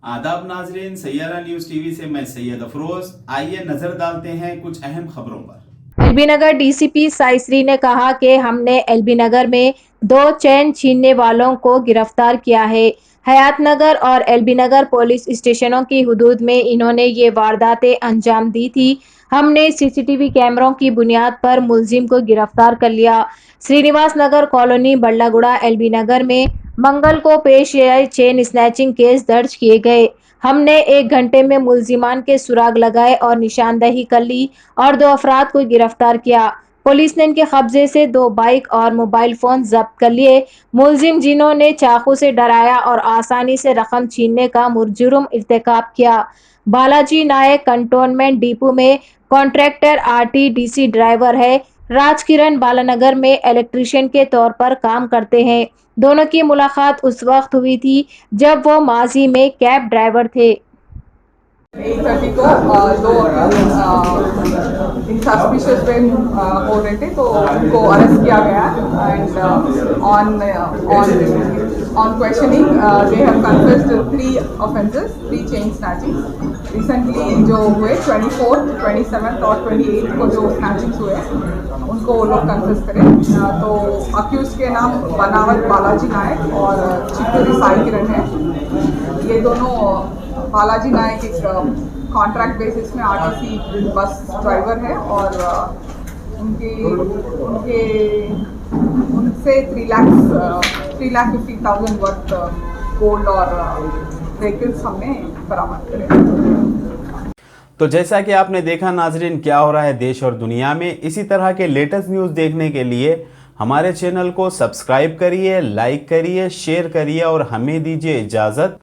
आदाब नाजरीन, Saiyaara news TV से मैं सैयद अफरोज। आइए नजर डालते हैं कुछ अहम खबरों पर। एलबी नगर डीसीपी साइश्री ने कहा कि हमने एलबी नगर में 2 चैन छीनने वालों को गिरफ्तार किया है। हयात नगर और एलबी नगर पुलिस स्टेशनों की हुदूद में इन्होंने ये वारदातें अंजाम दी थी। हमने सीसीटीवी कैमरों की बुनियाद पर मुलजिम को गिरफ्तार कर लिया। श्रीनिवास नगर कॉलोनी बल्लागुड़ा एलबी नगर में मंगल को पेश आए चेन स्नैचिंग केस दर्ज किए गए। हमने 1 घंटे में मुलजिमान के सुराग लगाए और निशानदही कर ली और 2 अफराद को गिरफ्तार किया। पुलिस ने इनके कब्जे से 2 बाइक और मोबाइल फोन जब्त कर लिए। मुलजिम जिन्होंने चाकू से डराया और आसानी से रकम छीनने का मुर्जुर्म इर्तिकाब किया। बालाजी नायक कंटोनमेंट डिपो में कॉन्ट्रैक्टर आरटीडीसी ड्राइवर है। राजकिरण बालानगर में इलेक्ट्रीशियन के तौर पर काम करते हैं। दोनों की मुलाकात उस वक्त हुई थी जब वो माजी में कैब ड्राइवर थे। 8:30 को दो सस्पिशियस वे हो रहे थे, तो उनको अरेस्ट किया गया and on questioning they have confessed 3 offences, 3 chain snatching. Recently जो हुए 24th, 27th और 28th को जो स्नैचिंग्स हुए उनको वो लोग कन्फेस करें। तो अक्यूज के नाम बनावट बालाजी नायक और चित्तूरी साई किरण है। ये दोनों बालाजी नायक एक कॉन्ट्रैक्ट बेसिस में आरटीसी बस ड्राइवर है और उनसे 3,50,000 वर्थ गोल्ड और व्हीकल्स हमने बरामद करे। तो जैसा कि आपने देखा नाजरीन, क्या हो रहा है देश और दुनिया में। इसी तरह के लेटेस्ट न्यूज़ देखने के लिए हमारे चैनल को सब्सक्राइब करिए, लाइक करिए, शेयर करिए और हमें दीजिए इजाज़त।